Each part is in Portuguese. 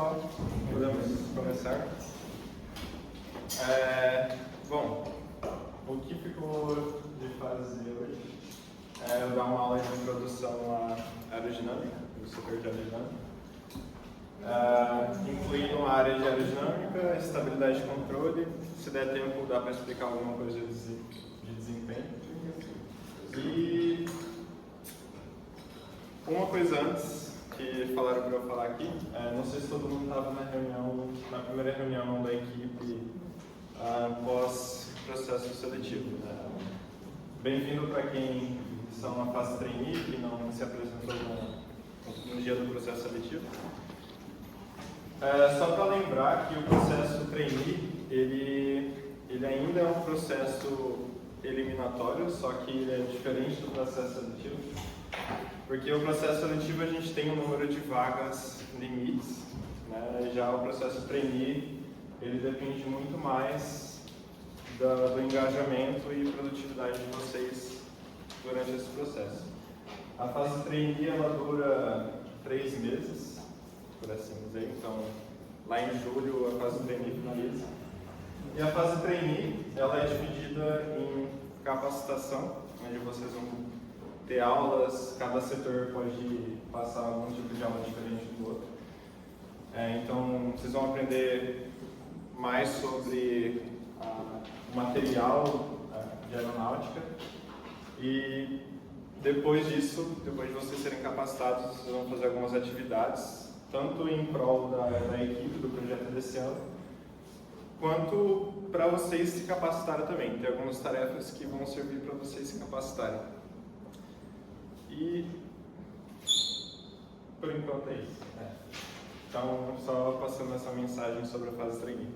Podemos começar? Bom, o que ficou de fazer hoje é eu dar uma aula de introdução à aerodinâmica, do setor de aerodinâmica, incluindo a área de aerodinâmica, estabilidade de controle. Se der tempo, dá para explicar alguma coisa de desempenho. E uma coisa antes que falaram para eu falar aqui, não sei se todo mundo estava na primeira reunião da equipe pós-processo seletivo. Bem-vindo para quem são na fase trainee, que não se apresentou no dia do processo seletivo. Só para lembrar que o processo trainee, ele ainda é um processo eliminatório, só que ele é diferente do processo seletivo. Porque o processo seletivo a gente tem um número de vagas limites, né? Já o processo trainee, ele depende muito mais do engajamento e produtividade de vocês durante esse processo. A fase trainee, ela dura 3 meses, por assim dizer. Então, lá em julho a fase trainee finaliza. E a fase trainee, ela é dividida em capacitação, onde vocês vão ter aulas, cada setor pode passar algum tipo de aula diferente do outro. Então, vocês vão aprender mais sobre o material de aeronáutica e depois disso, depois de vocês serem capacitados, vocês vão fazer algumas atividades, tanto em prol da equipe do projeto desse ano, quanto para vocês se capacitarem também. Tem algumas tarefas que vão servir para vocês se capacitarem. E por enquanto é isso. Então, só passando essa mensagem sobre a fase trainee.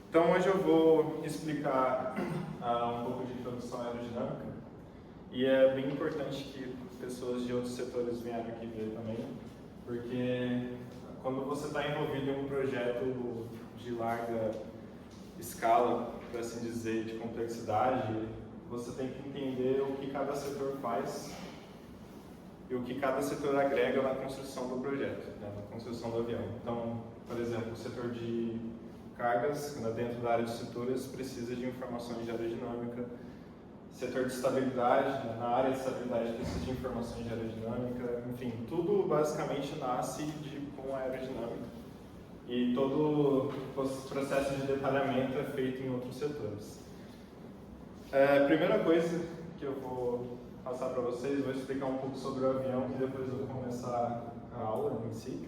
Então, hoje eu vou explicar um pouco de introdução aerodinâmica. E é bem importante que pessoas de outros setores venham aqui ver também, porque quando você está envolvido em um projeto de larga escala, por assim dizer, de complexidade, você tem que entender o que cada setor faz e o que cada setor agrega na construção do projeto, né, na construção do avião. Então, por exemplo, o setor de cargas, dentro da área de estruturas, precisa de informações de aerodinâmica. Setor de estabilidade, na área de estabilidade, precisa de informações de aerodinâmica. Enfim, tudo basicamente nasce com a aerodinâmica. E todo o processo de detalhamento é feito em outros setores. A primeira coisa que eu vou passar para vocês, vou explicar um pouco sobre o avião e depois eu vou começar a aula em si.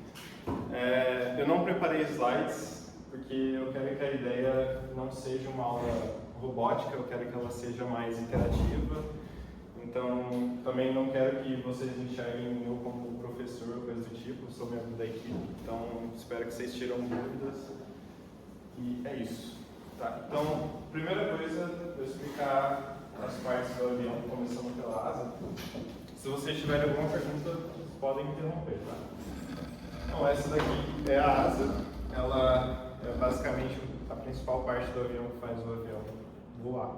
Eu não preparei slides porque eu quero que a ideia não seja uma aula robótica, eu quero que ela seja mais interativa. Então, também não quero que vocês enxerguem eu como professor ou coisa do tipo, sou membro da equipe. Então, espero que vocês tiram dúvidas. E é isso. Tá? Então, primeira coisa, vou explicar as partes do avião, começando pela asa. Se vocês tiverem alguma pergunta, podem interromper, tá? Então, essa daqui é a asa. Ela é basicamente a principal parte do avião que faz o avião voar.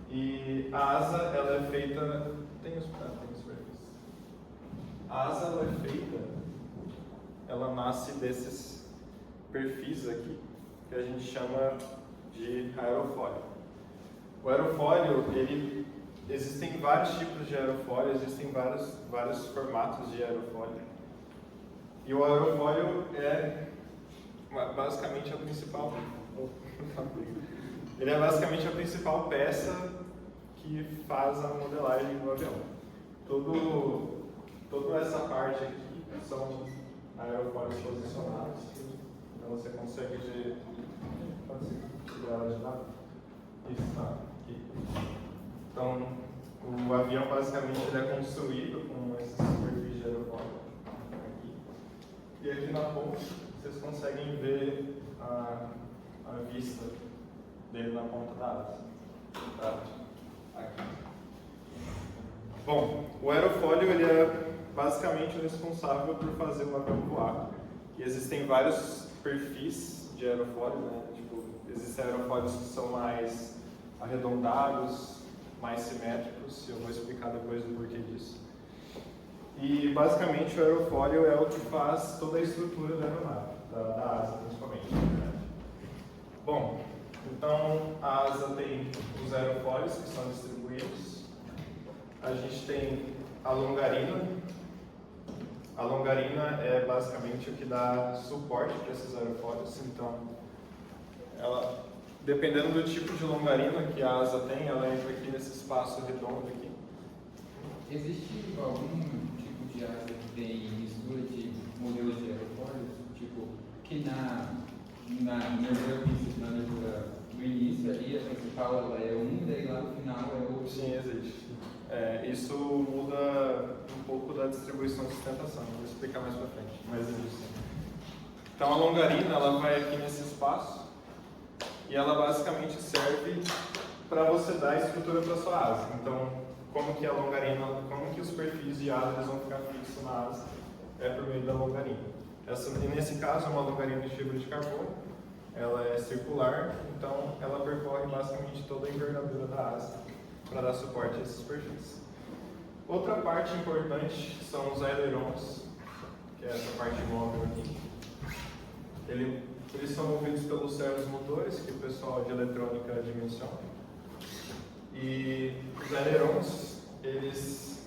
E a asa, ela é feita... Tem os perfis. A asa, ela é feita... Ela nasce desses perfis aqui, que a gente chama de aerofólio. O aerofólio, existem vários tipos de aerofólio, existem vários formatos de aerofólio. E o aerofólio é basicamente a principal... Ele é basicamente a principal peça que faz a modelagem do avião. Toda essa parte aqui são aerofólios posicionados. Então você consegue ver... Pode ser ela de lado? Isso, tá. Aqui. Então, o avião basicamente ele é construído com esses perfis de aerofólio aqui. E aqui na ponta vocês conseguem ver a vista dele na ponta da asa. Tá? Aqui. Bom, o aerofólio ele é basicamente o responsável por fazer o avião voar. E existem vários perfis de aerofólio, né? Tipo, existem aerofólios que são mais arredondados, mais simétricos, eu vou explicar depois o porquê disso. E basicamente o aerofólio é o que faz toda a estrutura da aeronave, da asa principalmente. Né? Bom, então a asa tem os aerofólios que são distribuídos. A gente tem a longarina. A longarina é basicamente o que dá suporte para esses aerofólios. Então, ela, dependendo do tipo de longarina que a asa tem, ela entra aqui nesse espaço redondo aqui. Existe algum tipo de asa que tem mistura de modelos de aerofólios? Tipo, que na nervura do início ali, a principal ela é um, daí lá no final é outro? Sim, existe. Isso muda um pouco da distribuição de sustentação, vou explicar mais para frente, mas existe. Então a longarina ela vai aqui nesse espaço e ela basicamente serve para você dar estrutura para sua asa. Então, como que a longarina, como que os perfis de asa vão ficar fixos na asa é por meio da longarina. Nesse caso é uma longarina de fibra de carbono, ela é circular, então ela percorre basicamente toda a envergadura da asa para dar suporte a esses perfis. Outra parte importante são os ailerons, que é essa parte móvel aqui. Eles são movidos pelos servos motores, que o pessoal de eletrônica dimensiona. E os ailerons, eles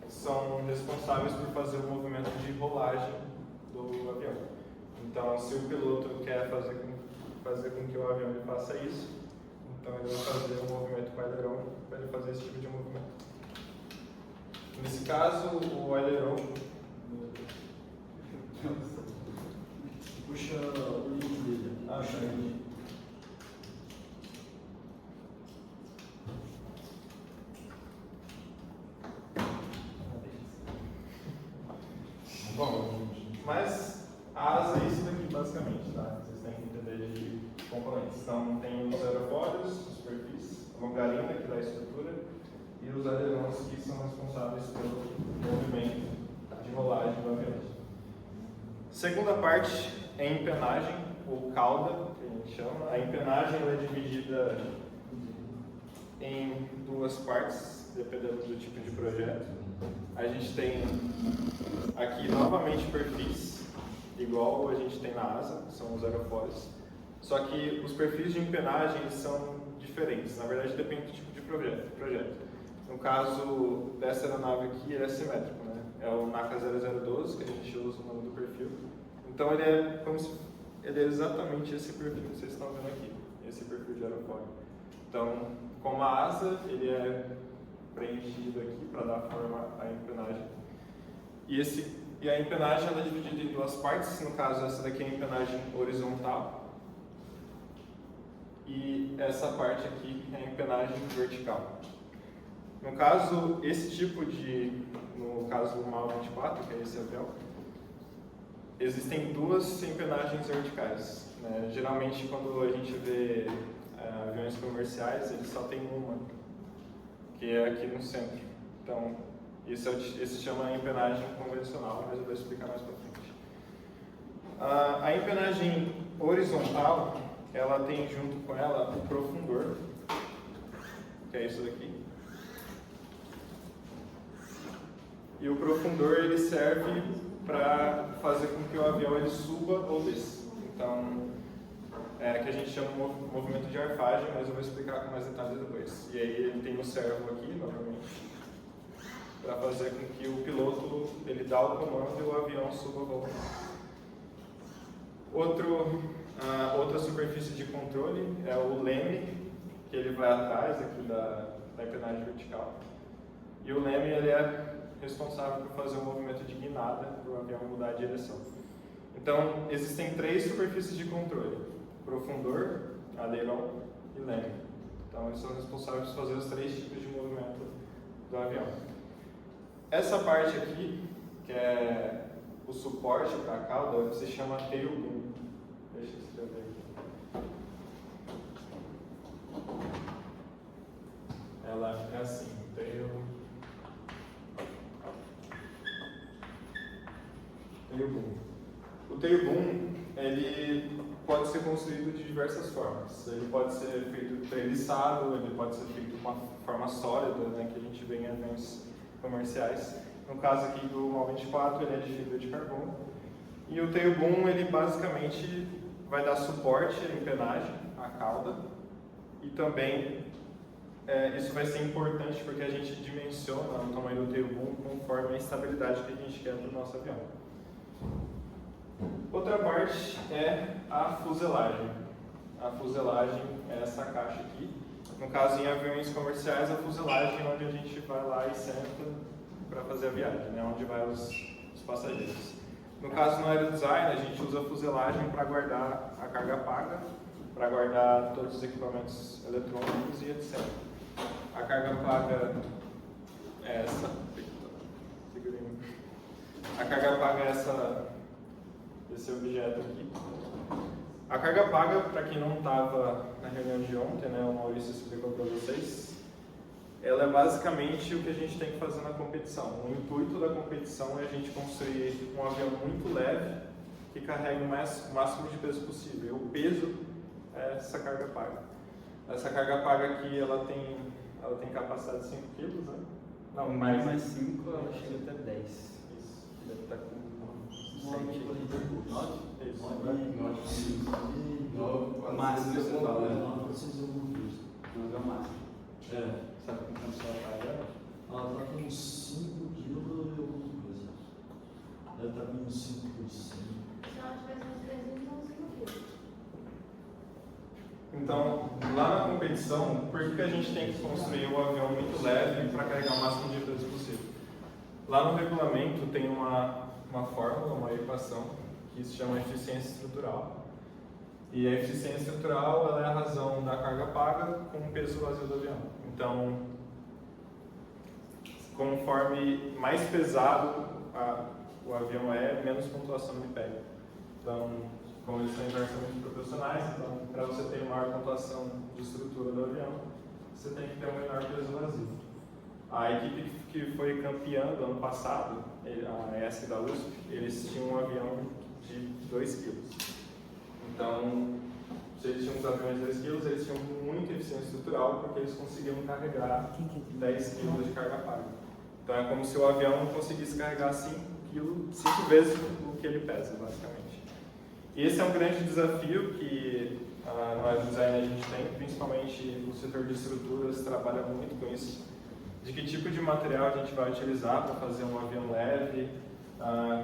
são responsáveis por fazer o movimento de rolagem do avião. Então, se o piloto quer fazer com que o avião faça isso, então ele vai fazer um movimento com o aileron para ele fazer esse tipo de movimento. Nesse caso, o aileron puxa o link dele. Puxa aí. Bom, mas a asa é isso daqui basicamente, tá? Vocês têm que entender de componentes. Então tem os aerofólios, os perfis, a longarina que dá a estrutura e os ailerons que são responsáveis pelo movimento de rolagem do avião. Segunda parte é empenagem, ou cauda, que a gente chama. A empenagem é dividida em duas partes, dependendo do tipo de projeto. A gente tem aqui novamente perfis, igual a gente tem na asa, são os aerofólios. Só que os perfis de empenagem são diferentes, na verdade depende do tipo de projeto. No caso dessa aeronave aqui, ele é simétrico, né? É o NACA 0012, que a gente usa o nome do perfil. Então ele é exatamente esse perfil que vocês estão vendo aqui, esse perfil de aerofólio. Então, como a asa, ele é preenchido aqui para dar forma à empenagem. E a empenagem ela é dividida em duas partes, no caso essa daqui é a empenagem horizontal e essa parte aqui é a empenagem vertical. No caso, no caso do MAL 24, que é esse avião, existem duas empenagens verticais. Né? Geralmente quando a gente vê aviões comerciais, eles só tem uma, que é aqui no centro. Então, isso se chama empenagem convencional, mas eu vou explicar mais para frente. A empenagem horizontal, ela tem junto com ela o profundor, que é isso daqui. E o profundor ele serve para fazer com que o avião ele suba ou desça. Então, que a gente chama de movimento de arfagem, mas eu vou explicar com mais detalhes depois. E aí ele tem o servo aqui, novamente, para fazer com que o piloto ele dá o comando e o avião suba ou volte. Outra superfície de controle é o leme, que ele vai atrás aqui da empenagem vertical. E o leme ele é responsável por fazer o movimento de guinada para o avião mudar a direção. Então, existem três superfícies de controle: profundor, aileron e leme. Então, eles são responsáveis por fazer os três tipos de movimento do avião. Essa parte aqui, que é o suporte para a cauda, se chama tail boom. Deixa eu escrever aqui. Ela é assim, tail boom. O tail boom, ele pode ser construído de diversas formas. Ele pode ser feito treliçado, ele pode ser feito de uma forma sólida, né, que a gente vê em aviões comerciais. No caso aqui do MAL 24, ele é de fibra de carbono. E o tail boom, ele basicamente vai dar suporte à empenagem, à cauda. E também, isso vai ser importante porque a gente dimensiona o tamanho do tail boom conforme a estabilidade que a gente quer para o nosso avião. Outra parte é a fuselagem. A fuselagem é essa caixa aqui. No caso, em aviões comerciais, a fuselagem é onde a gente vai lá e senta para fazer a viagem, né? Onde vai os passageiros. No caso, no aerodesign, a gente usa a fuselagem para guardar a carga paga, para guardar todos os equipamentos eletrônicos e etc. A carga paga é essa. A carga paga é esse objeto aqui. A carga paga, para quem não estava na reunião de ontem, né, o Maurício explicou para vocês, ela é basicamente o que a gente tem que fazer na competição. O intuito da competição é a gente construir um avião muito leve que carregue o máximo de peso possível. E o peso é essa carga paga. Essa carga paga aqui, ela tem capacidade de 5 kg, né? Não, mais 5, ela chega até 10. Isso. Deve estar com 7 kg. 9? Isso. 9. Máximo você fala, né? 9 é o máximo. Sabe quanto ela está? Ela está com 5 kg e alguma coisa. Ela está com 5%. Se ela tivesse uns 300, uns 5 quilos. Então, lá na competição, por que a gente tem que construir um avião muito leve para carregar o máximo de peso possível? Lá no regulamento tem uma fórmula, uma equação, que se chama eficiência estrutural. E a eficiência estrutural ela é a razão da carga paga com o peso vazio do avião. Então, conforme mais pesado o avião é, menos pontuação ele pega. Então, como eles são inversamente proporcionais, então, para você ter maior pontuação de estrutura do avião, você tem que ter um menor peso vazio. A equipe que foi campeã do ano passado, a ESC da USP, eles tinham um avião de 2 kg. Então, se eles tinham uns aviões de 2 kg, eles tinham muita eficiência estrutural porque eles conseguiam carregar 10 kg de carga paga. Então, é como se o avião conseguisse carregar 5 vezes o que ele pesa, basicamente. E esse é um grande desafio que no aerodesign a gente tem, principalmente no setor de estruturas, trabalha muito com isso. De que tipo de material a gente vai utilizar para fazer um avião leve,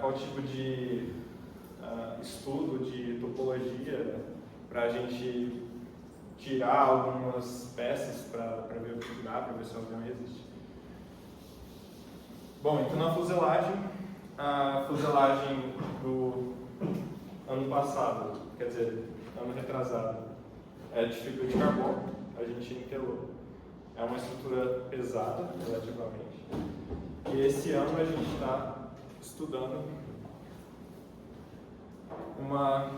qual tipo de estudo de topologia para a gente tirar algumas peças para verificar, para ver se o avião resiste. Bom, então na fuselagem, a fuselagem do ano passado, quer dizer, ano retrasado, é de fibra de carbono, a gente niquelou. É uma estrutura pesada, relativamente. E esse ano a gente está estudando uma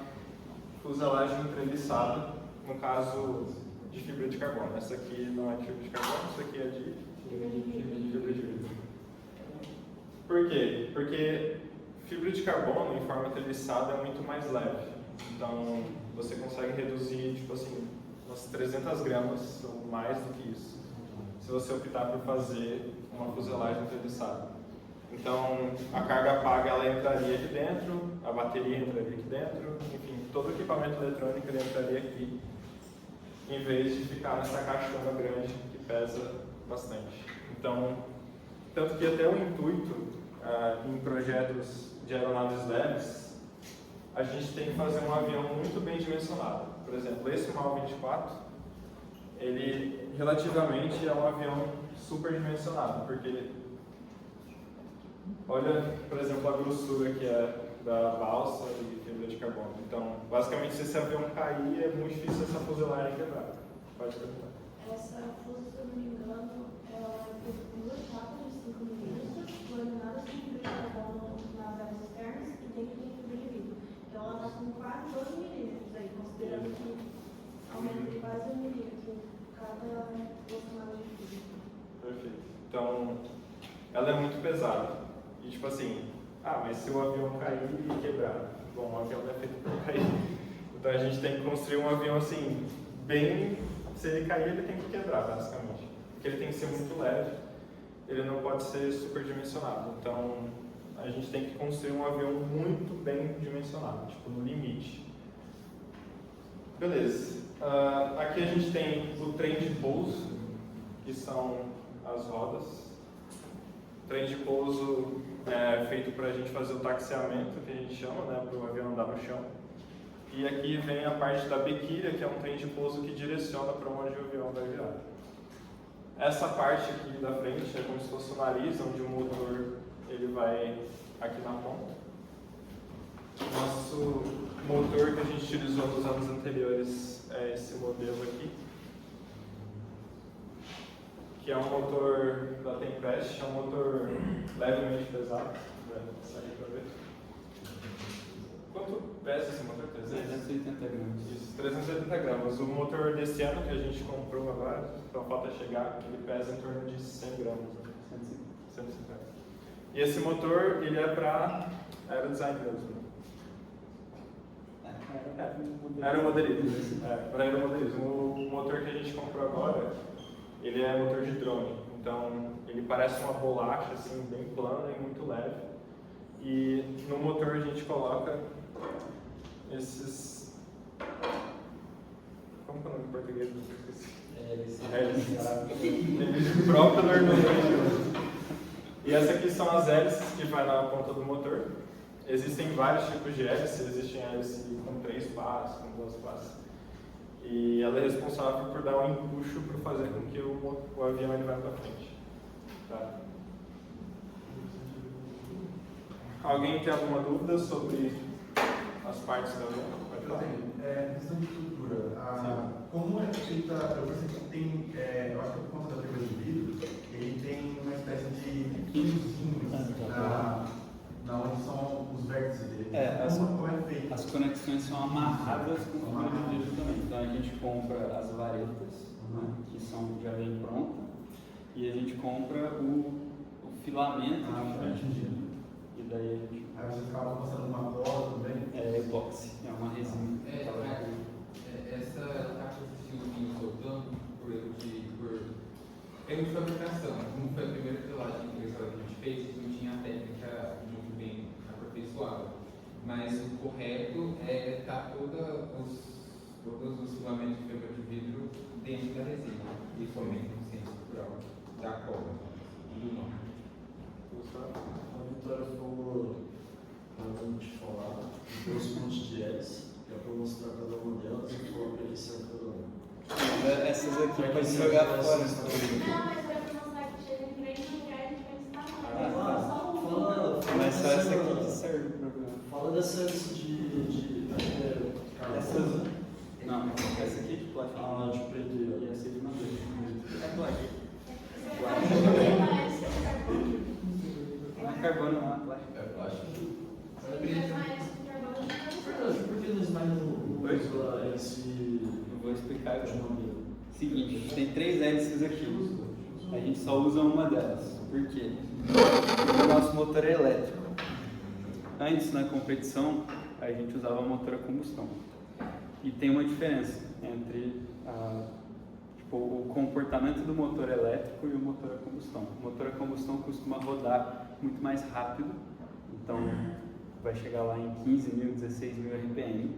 fuselagem entrelaçada, no caso de fibra de carbono. Essa aqui não é de fibra de carbono, essa aqui é de fibra de vidro. Por quê? Porque fibra de carbono em forma entrelaçada é muito mais leve. Então, você consegue reduzir, tipo assim, umas 300 gramas ou mais do que isso, se você optar por fazer uma fuselagem entrelaçada. Então, a carga paga ela entraria aqui dentro, a bateria entraria aqui dentro, enfim, todo o equipamento eletrônico ele entraria aqui, em vez de ficar nessa caixona grande que pesa bastante. Então, tanto que até o intuito em projetos de aeronaves leves, a gente tem que fazer um avião muito bem dimensionado. Por exemplo, esse MAL 24, ele relativamente é um avião super dimensionado, porque olha, por exemplo, a grossura que é da balsa e fibra de carbono. Então, basicamente, se esse avião cair, é muito difícil essa fuselagem quebrar. Pode perguntar. Essa fuso, se eu não me engano, ela é feita com 2 chapas de 5 milímetros, laminadas com fibra de carbono nas áreas externas e dentro tem fibra de vidro. Então, ela está com quase 12 milímetros aí, considerando que aumenta de quase 1 milímetro cada posicionamento de fibra. Perfeito. Então, ela é muito pesada. E tipo assim, mas se o avião cair e quebrar? Bom, o avião não é feito para cair. Então a gente tem que construir um avião assim, bem... Se ele cair, ele tem que quebrar, basicamente. Porque ele tem que ser muito leve. ele não pode ser superdimensionado. Então, a gente tem que construir um avião muito bem dimensionado, tipo, no limite. Beleza. Aqui a gente tem o trem de pouso, que são as rodas. O trem de pouso é feito para a gente fazer o taxiamento, que a gente chama, né, para o avião andar no chão. E aqui vem a parte da bequilha, que é um trem de pouso que direciona para onde o avião vai virar. Essa parte aqui da frente é como se fosse o nariz, onde o motor ele vai aqui na ponta. Nosso motor que a gente utilizou nos anos anteriores é esse modelo aqui, que é um motor da Tempest, é um motor levemente pesado. Sai para ver. Quanto pesa esse motor? 380 gramas. Isso, 380 gramas. O motor desse ano que a gente comprou agora, então falta chegar, ele pesa em torno de 100 gramas. Né? 150. E esse motor, ele é para aerodesign mesmo. Aeromodelismo. Para aeromodelismo. O motor que a gente comprou agora, ele é motor de drone. Então, ele parece uma bolacha, assim, bem plana e muito leve. E no motor a gente coloca esses... Como que é o nome em português? Hélices. Próprio no... E essas aqui são as hélices que vai na ponta do motor. Existem vários tipos de hélice, existem hélice com 3 pás, com 2 pás. E ela é responsável por dar um empuxo para fazer com que o avião ele vá para frente. Tá? Alguém tem alguma dúvida sobre as partes do avião? Pode falar. Questão de estrutura. Como é feita, eu percebi que tem, eu acho que por conta da fibra de vidro, ele tem uma espécie de fiozinhos na onde são os vértices dele. Como é feito? As conexões são amarradas com o fibra de vidro também. Então a gente compra as varetas, né, que são já vem pronta, e a gente compra o filamento de vidro. E daí a gente... Aí você acaba passando uma cola também? É epóxi, é uma resina. Essa caixa de fiozinho soltando por erro de fabricação. Como foi a primeira telagem que a gente fez, não tinha a técnica muito bem aperfeiçoada. Mas o correto é estar todos os filamentos de fibra de vidro dentro da resina, e somente no centro estrutural da cola do nome. A Vitória falou, antes de falar, dois pontos de hélice, que é para mostrar cada uma delas e falar para eles são cada uma. Essas aqui pode jogar fora. Não, mas vai para mostrar que chega em grande lugar e a gente vai ensinar. Só um. Mas só essa aqui que serve para o problema. Fala dessa hélice de Essas... Não, essa aqui é de plástico. Ah, de preto. E essa é de madeira. É plástico. Não é carbono, não é plástico. É plástico. Verdade, por que eles mais não usam a hélice Eu vou explicar de agora. madeira? Seguinte, tem 3 hélices aqui. A gente só usa uma delas. Por quê? O nosso motor é elétrico. Antes, na competição, a gente usava motor a combustão. E tem uma diferença entre o comportamento do motor elétrico e o motor a combustão. O motor a combustão costuma rodar muito mais rápido, então vai chegar lá em 15.000, 16.000 RPM.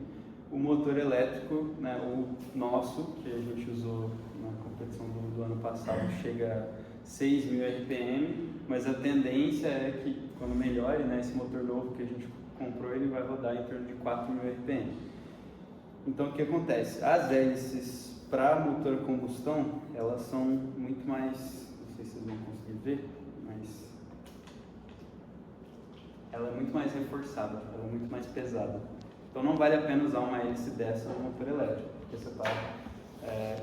O motor elétrico, né, o nosso, que a gente usou na competição do ano passado, chega a 6.000 RPM, mas a tendência é que quando melhore, né, esse motor novo que a gente comprou, ele vai rodar em torno de 4.000 RPM. Então o que acontece? As hélices para motor a combustão, elas são muito mais, não sei se vocês vão conseguir ver, mas ela é muito mais reforçada, ela é muito mais pesada. Então não vale a pena usar uma hélice dessa no motor elétrico, porque você está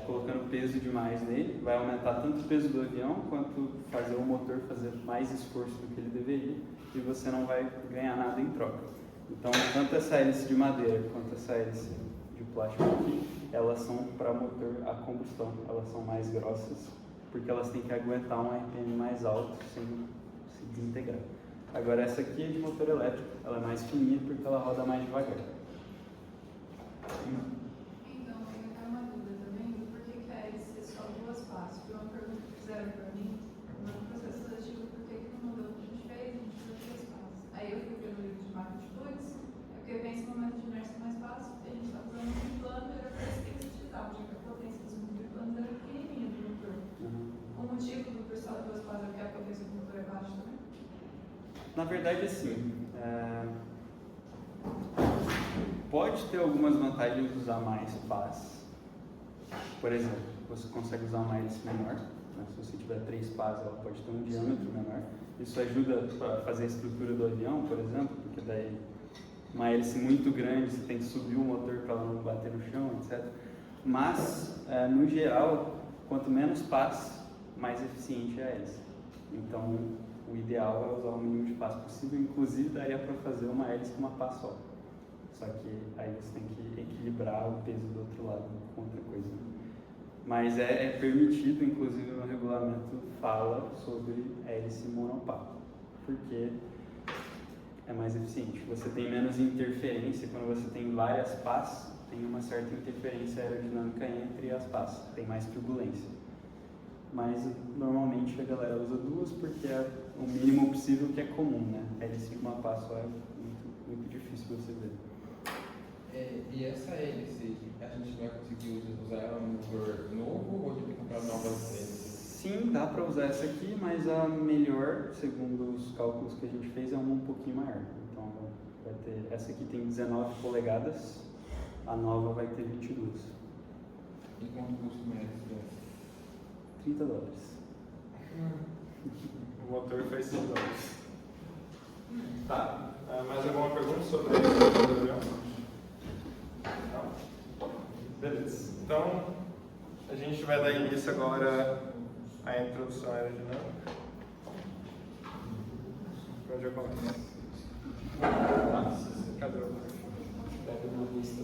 colocando peso demais nele, vai aumentar tanto o peso do avião, quanto fazer o motor fazer mais esforço do que ele deveria, e você não vai ganhar nada em troca. Então, tanto essa hélice de madeira, quanto essa hélice de plástico aqui, elas são para motor a combustão, elas são mais grossas, porque elas têm que aguentar um RPM mais alto sem se desintegrar. Agora essa aqui é de motor elétrico, ela é mais fininha porque ela roda mais devagar. Então, eu tenho uma dúvida também, por que a hélice é só 2 passos? Foi uma pergunta que fizeram para mim no processo seletivo Na verdade, sim. Pode ter algumas vantagens de usar mais pás. Por exemplo, você consegue usar uma hélice menor. Né? Se você tiver 3 pás, ela pode ter um diâmetro menor. Isso ajuda para fazer a estrutura do avião, por exemplo, porque daí uma hélice muito grande, você tem que subir o motor para ela não bater no chão, etc. Mas, no geral, quanto menos pás, mais eficiente é a hélice. Então, o ideal é usar o mínimo de pás possível, inclusive daria para fazer uma hélice com uma pá só. Só que aí você tem que equilibrar o peso do outro lado com outra coisa. Mas é permitido, inclusive no regulamento fala sobre hélice monopá, porque é mais eficiente. Você tem menos interferência, quando você tem várias pás, tem uma certa interferência aerodinâmica entre as pás, tem mais turbulência. Mas normalmente a galera usa 2 porque é o mínimo possível que é comum, né? Hélice com uma pá só é muito difícil você ver. E essa hélice, a gente vai conseguir usar ela no motor novo ou a gente tem que comprar novas hélices? Sim, dá para usar essa aqui, mas a melhor, segundo os cálculos que a gente fez, é uma um pouquinho maior. Então vai ter, essa aqui tem 19 polegadas, a nova vai ter 22. E quanto custa uma hélice dessa? $30. O motor foi $5. Tá. Mais alguma pergunta sobre o avião? Não? Beleza. Então, a gente vai dar início agora à introdução aerodinâmica. Onde eu começo? Cadê o? Pega uma lista.